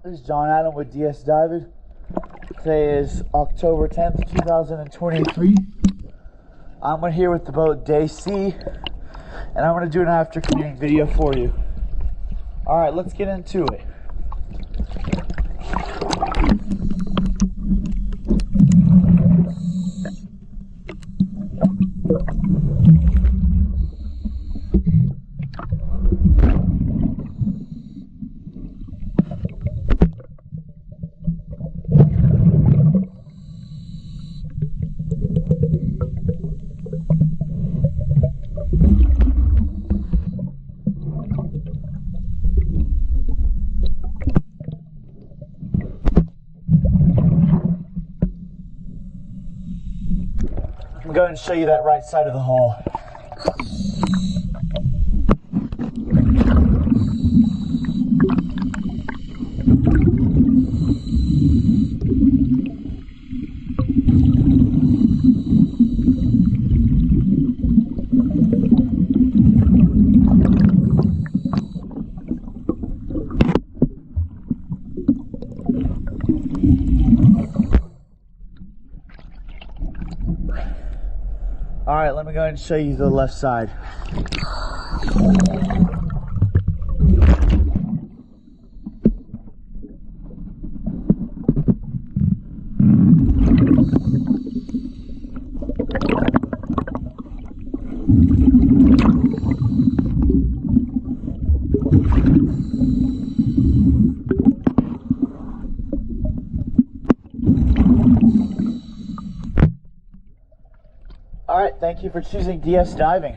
This is John Adam with DS Diving. Today is October 10th, 2023. I'm here with the boat Day C, and I'm going to do an after cleaning video for you. Alright, let's get into it. I'm going to show you that right side of the hull. Alright, let me go ahead and show you the left side. Alright, thank you for choosing DS Diving.